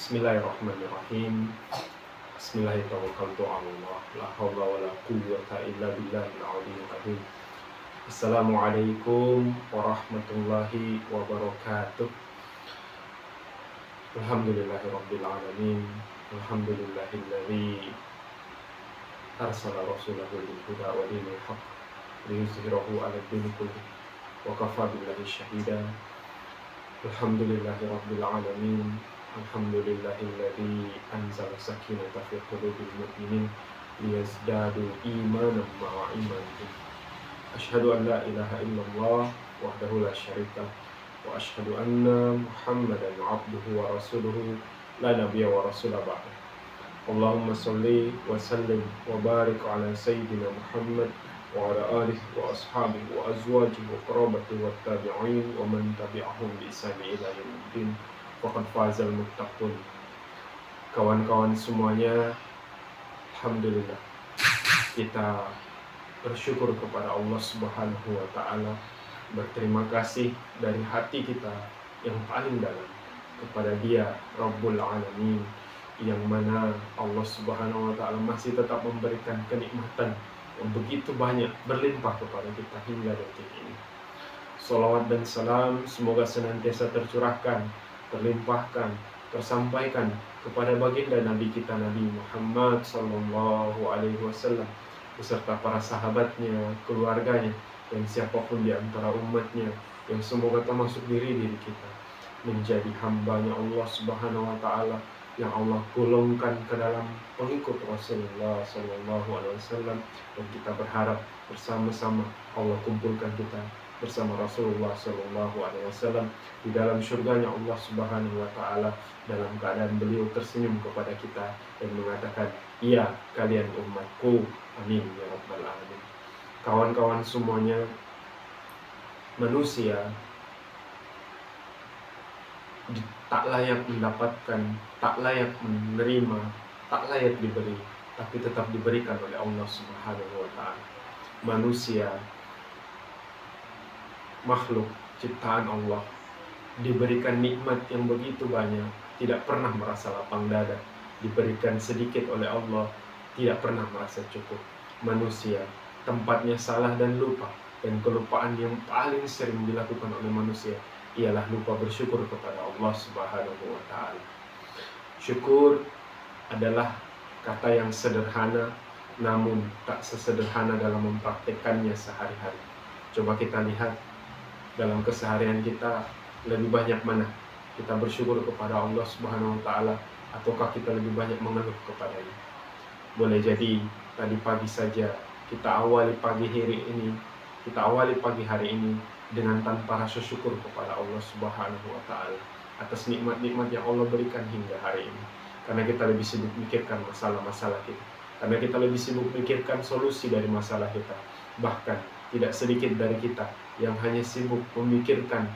Bismillahirrahmanirrahim. Bismillahirrahmanirrahim. La haula wala quwwata illa billahil aliyyil azim. Assalamualaikum warahmatullahi wabarakatuh. Alhamdulillahirabbil alamin. Alhamdulillahilladzi arsala rasulahu bil huda wa dinil haqq liyuzhirahu 'alad dini kullih wa kafa billahi shahida. Alhamdulillahirabbil alamin. Alhamdulillahilladzi anzala sakinata fi qulubil mu'minin liyazdadu imanan ma'a imanihim. Asyhadu an la ilaha illallah wahdahu la syarika wa asyhadu anna Muhammadan 'abduhu wa rasuluhu la nabiyya wa rasula ba'da. Allahumma shalli wa sallim wa barik ala sayyidina Muhammad wa ala alihi wa ashabihi wa azwajihi wa qarabatihi wa tabi'in wa man tabi'ahum bi ihsan ila yaumiddin. Faqad fazal muttaqun. Kawan-kawan semuanya, alhamdulillah kita bersyukur kepada Allah Subhanahu wa taala, berterima kasih dari hati kita yang paling dalam kepada Dia Rabbul Alamin, yang mana Allah Subhanahu wa taala masih tetap memberikan kenikmatan yang begitu banyak berlimpah kepada kita hingga detik ini. Salawat dan salam semoga senantiasa tercurahkan, terlimpahkan, tersampaikan kepada baginda Nabi kita Nabi Muhammad sallallahu alaihi wasallam beserta para sahabatnya, keluarganya, dan siapapun di antara umatnya yang semoga termasuk diri kita menjadi hambanya Allah Subhanahu wa taala yang Allah golongkan ke dalam pengikut Rasulullah sallallahu alaihi wasallam, dan kita berharap bersama-sama Allah kumpulkan kita bersama Rasulullah sallallahu alaihi wasallam di dalam surganya Allah Subhanahu wa taala dalam keadaan beliau tersenyum kepada kita dan mengatakan, "Iya, kalian umatku." Amin ya rabbal alamin. Kawan-kawan semuanya, manusia tak layak mendapatkan, tak layak menerima, tak layak diberi, tapi tetap diberikan oleh Allah Subhanahu wa taala. Manusia, makhluk ciptaan Allah, diberikan nikmat yang begitu banyak, tidak pernah merasa lapang dada. Diberikan sedikit oleh Allah, tidak pernah merasa cukup. Manusia tempatnya salah dan lupa, dan kelupaan yang paling sering dilakukan oleh manusia ialah lupa bersyukur kepada Allah Subhanahu wa taala. Syukur adalah kata yang sederhana, namun tak sesederhana dalam mempraktekannya sehari-hari. Coba kita lihat dalam keseharian kita, lebih banyak mana kita bersyukur kepada Allah Subhanahu wa taala, ataukah kita lebih banyak mengeluh kepadanya? Boleh jadi tadi pagi saja kita awali pagi hari ini dengan tanpa rasa syukur kepada Allah Subhanahu wa taala atas nikmat-nikmat yang Allah berikan hingga hari ini. Karena kita lebih sibuk memikirkan masalah-masalah kita, karena kita lebih sibuk memikirkan solusi dari masalah kita. Bahkan tidak sedikit dari kita yang hanya sibuk memikirkan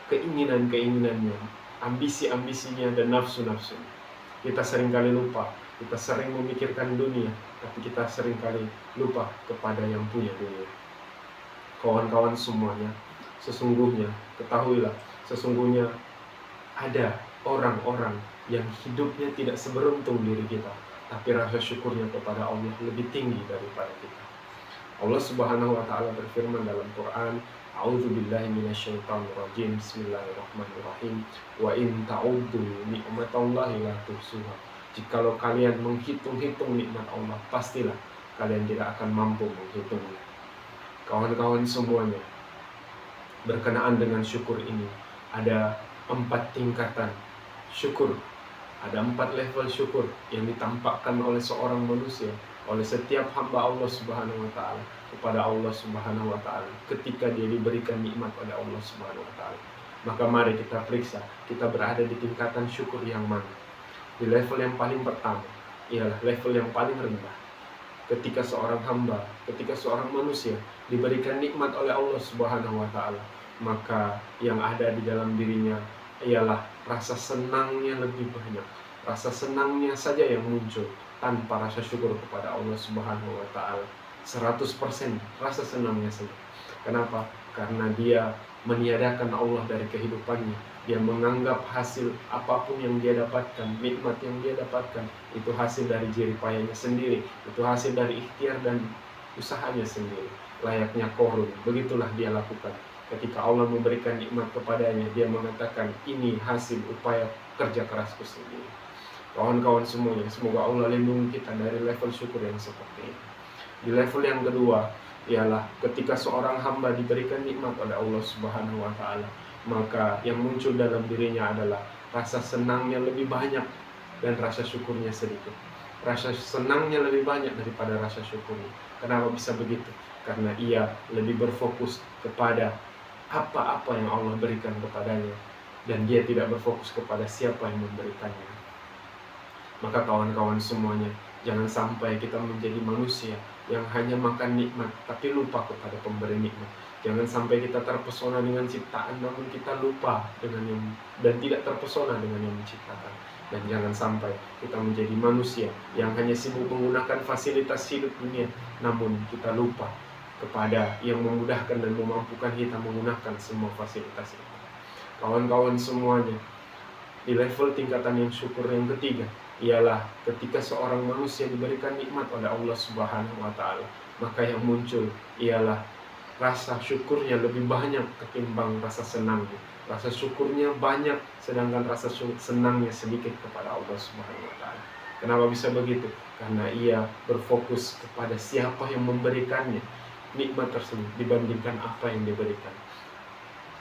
keinginan-keinginannya, ambisi-ambisinya, dan nafsu-nafsunya. Kita seringkali lupa, kita sering memikirkan dunia, tapi kita seringkali lupa kepada yang punya dunia. Kawan-kawan semuanya, sesungguhnya, ketahuilah, sesungguhnya ada orang-orang yang hidupnya tidak seberuntung diri kita, tapi rasa syukurnya kepada Allah lebih tinggi daripada kita. Allah Subhanahu wa taala berfirman dalam Quran, "A'udzubillahi minasyaitonirrajim. Bismillahirrahmanirrahim. Wa in ta'uddu ni'matallahi la tuhsuha." Jikalau kalian menghitung-hitung nikmat Allah, pastilah kalian tidak akan mampu menghitungnya. Kawan-kawan semuanya, berkenaan dengan syukur ini, ada 4 tingkatan syukur. Ada 4 level syukur yang ditampakkan oleh seorang manusia, oleh setiap hamba Allah Subhanahu wa taala kepada Allah Subhanahu wa taala ketika dia diberikan nikmat oleh Allah Subhanahu wa taala. Maka mari kita periksa, kita berada di tingkatan syukur yang mana. Di level yang paling pertama ialah level yang paling rendah. Ketika seorang hamba, ketika seorang manusia diberikan nikmat oleh Allah Subhanahu wa taala, maka yang ada di dalam dirinya ialah rasa senangnya lebih banyak. Rasa senangnya saja yang muncul tanpa rasa syukur kepada Allah Subhanahu wa taala. 100% rasa senangnya saja. Kenapa? Karena dia meniadakan Allah dari kehidupannya. Dia menganggap hasil apapun yang dia dapatkan, nikmat yang dia dapatkan, itu hasil dari jerih payahnya sendiri, itu hasil dari ikhtiar dan usahanya sendiri. Layaknya Korun, begitulah dia lakukan. Ketika Allah memberikan nikmat kepadanya, dia mengatakan, ini hasil upaya kerja kerasku sendiri. Kawan-kawan semuanya, semoga Allah lindungi kita dari level syukur yang seperti ini. Di level yang kedua, ialah ketika seorang hamba diberikan nikmat oleh Allah Subhanahu wa Ta'ala, maka yang muncul dalam dirinya adalah rasa senangnya lebih banyak dan rasa syukurnya sedikit. Rasa senangnya lebih banyak daripada rasa syukurnya. Kenapa bisa begitu? Karena ia lebih berfokus kepada apa-apa yang Allah berikan kepadanya, dan dia tidak berfokus kepada siapa yang memberikannya. Maka kawan-kawan semuanya, jangan sampai kita menjadi manusia yang hanya makan nikmat tapi lupa kepada pemberi nikmat. Jangan sampai kita terpesona dengan ciptaan namun kita lupa dengan yang, dan tidak terpesona dengan yang menciptakan. Dan jangan sampai kita menjadi manusia yang hanya sibuk menggunakan fasilitas hidup dunia namun kita lupa kepada yang memudahkan dan memampukan kita menggunakan semua fasilitas itu. Kawan-kawan semuanya, di level tingkatan yang syukur yang ketiga ialah ketika seorang manusia diberikan nikmat oleh Allah Subhanahu wa Ta'ala, maka yang muncul ialah rasa syukurnya lebih banyak ketimbang rasa senangnya. Rasa syukurnya banyak sedangkan rasa senangnya sedikit kepada Allah Subhanahu wa Ta'ala. Kenapa bisa begitu? Karena ia berfokus kepada siapa yang memberikannya nikmat tersebut dibandingkan apa yang diberikan.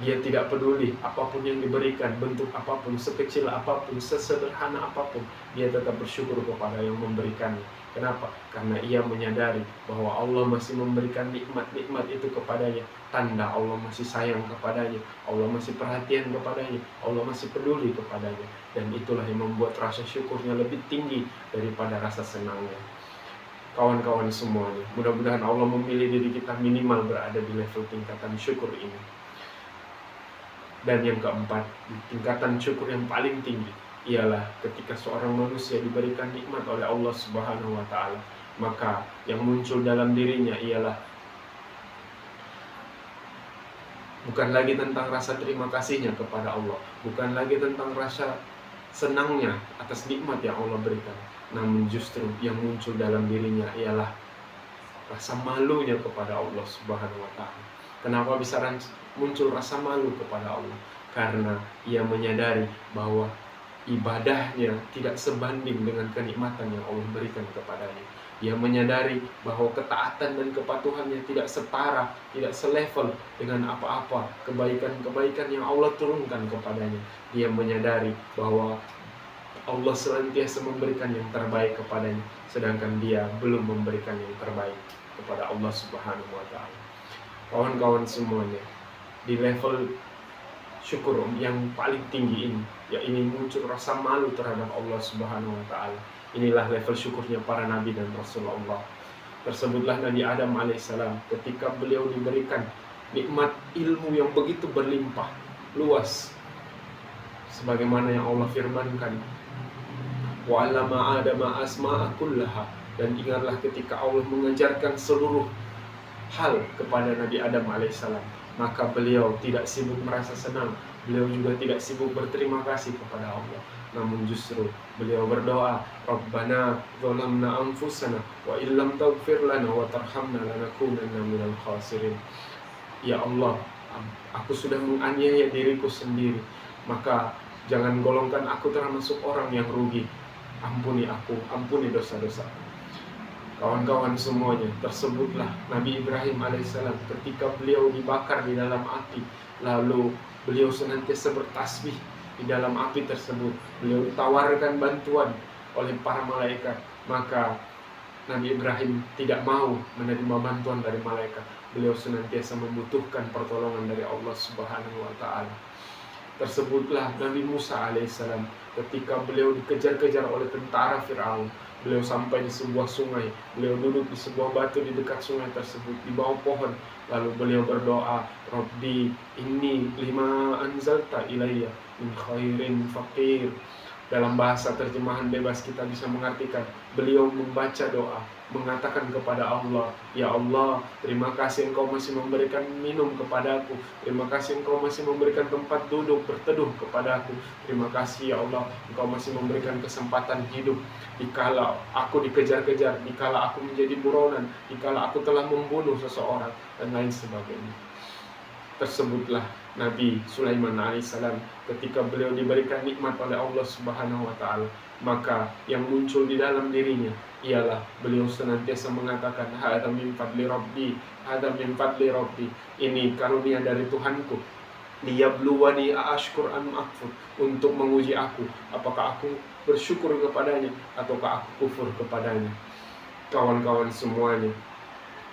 Dia tidak peduli apapun yang diberikan, bentuk apapun, sekecil apapun, sesederhana apapun, dia tetap bersyukur kepada yang memberikannya. Kenapa? Karena ia menyadari bahwa Allah masih memberikan nikmat-nikmat itu kepadanya, tanda Allah masih sayang kepadanya, Allah masih perhatian kepadanya, Allah masih peduli kepadanya. Dan itulah yang membuat rasa syukurnya lebih tinggi daripada rasa senangnya. Kawan-kawan semuanya, mudah-mudahan Allah memilih diri kita minimal berada di level tingkatan syukur ini. Dan yang keempat, tingkatan syukur yang paling tinggi ialah ketika seorang manusia diberikan nikmat oleh Allah Subhanahu wa Ta'ala, maka yang muncul dalam dirinya ialah bukan lagi tentang rasa terima kasihnya kepada Allah, bukan lagi tentang rasa senangnya atas nikmat yang Allah berikan, namun justru yang muncul dalam dirinya ialah rasa malunya kepada Allah Subhanahu wa Ta'ala. Kenapa bisa muncul rasa malu kepada Allah? Karena ia menyadari bahwa ibadahnya tidak sebanding dengan kenikmatan yang Allah berikan kepadanya. Ia menyadari bahwa ketaatan dan kepatuhannya tidak setara, tidak selevel dengan apa-apa kebaikan-kebaikan yang Allah turunkan kepadanya. Dia menyadari bahwa Allah senantiasa memberikan yang terbaik kepadanya, sedangkan dia belum memberikan yang terbaik kepada Allah Subhanahu wa Ta'ala. Kawan-kawan semuanya, di level syukur yang paling tinggi ini, ya ini muncul rasa malu terhadap Allah Subhanahu wa Ta'ala. Inilah level syukurnya para nabi dan Rasulullah. Tersebutlah Nabi Adam alaihissalam ketika beliau diberikan nikmat ilmu yang begitu berlimpah, luas, sebagaimana yang Allah firmankan, wa 'allama Adama asma'a kullaha, dan ingatlah ketika Allah mengajarkan seluruh hal kepada Nabi Adam alaihissalam, maka beliau tidak sibuk merasa senang, beliau juga tidak sibuk berterima kasih kepada Allah, namun justru beliau berdoa, Rabbana zalamna anfusana wa illam taghfir lana wa tarhamna lanakunanna minal khasirin. Ya Allah, aku sudah menganiaya diriku sendiri, maka jangan golongkan aku termasuk orang yang rugi. Ampuni aku, ampuni dosa-dosaku. Kawan-kawan semuanya, tersebutlah Nabi Ibrahim alaihissalam ketika beliau dibakar di dalam api, lalu beliau senantiasa bertasbih di dalam api tersebut. Beliau ditawarkan bantuan oleh para malaikat, maka Nabi Ibrahim tidak mau menerima bantuan dari malaikat. Beliau senantiasa membutuhkan pertolongan dari Allah Subhanahu wa Ta'ala. Tersebutlah Nabi Musa alaihissalam ketika beliau dikejar-kejar oleh tentara Fir'aun. Beliau sampai di sebuah sungai, beliau duduk di sebuah batu di dekat sungai tersebut, di bawah pohon. Lalu beliau berdoa, Rabbi inni lima anzalta ilayya min khairin faqir, Dalam bahasa terjemahan bebas kita bisa mengartikan, beliau membaca doa, mengatakan kepada Allah, "Ya Allah, terima kasih Engkau masih memberikan minum kepadaku. Terima kasih Engkau masih memberikan tempat duduk berteduh kepadaku. Terima kasih ya Allah, Engkau masih memberikan kesempatan hidup. Dikala aku dikejar-kejar, dikala aku menjadi buronan, dikala aku telah membunuh seseorang," dan lain sebagainya. Tersebutlah Nabi Sulaiman alaihissalam ketika beliau diberikan nikmat oleh Allah Subhanahu wa taala, maka yang muncul di dalam dirinya ialah beliau senantiasa mengatakan, "Hadza min fadli Rabbi, hadza min fadli Rabbi." Ini karunia dari Tuhanku. Liyabluwani aashkur am akfur, untuk menguji aku apakah aku bersyukur kepadanya ataukah aku kufur kepadanya. Kawan-kawan semuanya,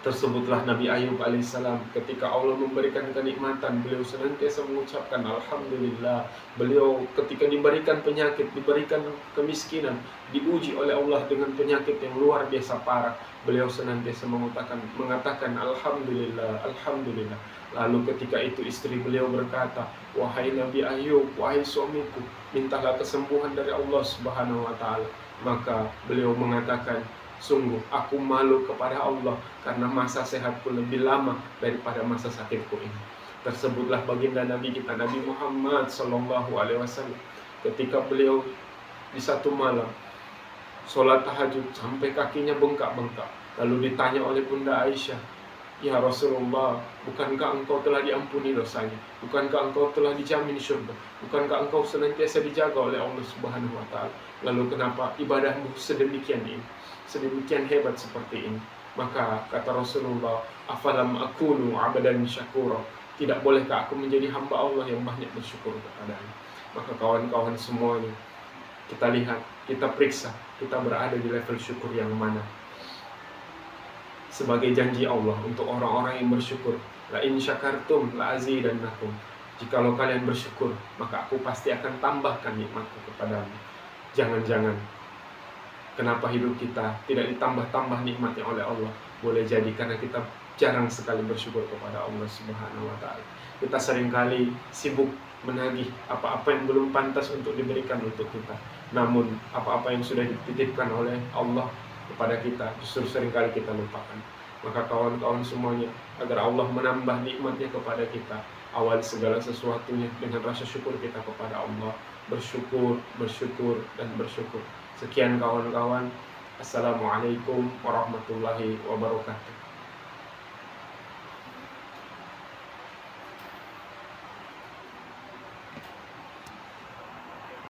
tersebutlah Nabi Ayub alaihissalam ketika Allah memberikan kenikmatan, beliau senantiasa mengucapkan Alhamdulillah. Beliau ketika diberikan penyakit, diberikan kemiskinan, diuji oleh Allah dengan penyakit yang luar biasa parah, beliau senantiasa mengatakan Alhamdulillah, Alhamdulillah. Lalu ketika itu istri beliau berkata, "Wahai Nabi Ayub, wahai suamiku, mintalah kesembuhan dari Allah Subhanahu wa taala." Maka beliau mengatakan, "Sungguh aku malu kepada Allah karena masa sehatku lebih lama daripada masa sakitku ini." Tersebutlah baginda Nabi kita Nabi Muhammad SAW ketika beliau di satu malam sholat tahajud sampai kakinya bengkak-bengkak, lalu ditanya oleh Bunda Aisyah, "Ya Rasulullah, bukankah engkau telah diampuni dosanya? Bukankah engkau telah dijamin surga? Bukankah engkau senantiasa dijaga oleh Allah Subhanahu wa taala? Lalu kenapa ibadahmu sedemikian hebat seperti ini?" Maka kata Rasulullah, "Afalam akunu abadan syakura?" Tidak bolehkah aku menjadi hamba Allah yang banyak bersyukur kepadanya? Maka kawan-kawan semuanya, kita lihat, kita periksa, kita berada di level syukur yang mana. Sebagai janji Allah untuk orang-orang yang bersyukur, la in syakartum la azidannakum. Jikalau kalian bersyukur, maka aku pasti akan tambahkan nikmatku kepadamu. Jangan-jangan kenapa hidup kita tidak ditambah-tambah nikmatnya oleh Allah? Boleh jadi karena kita jarang sekali bersyukur kepada Allah Subhanahu wa taala. Kita seringkali sibuk menagih apa-apa yang belum pantas untuk diberikan untuk kita. Namun apa-apa yang sudah dititipkan oleh Allah kepada kita justru seringkali kita lupakan. Maka kawan-kawan semuanya, agar Allah menambah nikmatnya kepada kita, awal segala sesuatunya dengan rasa syukur kita kepada Allah. Bersyukur, bersyukur, dan bersyukur. Sekian kawan-kawan. Assalamualaikum warahmatullahi wabarakatuh.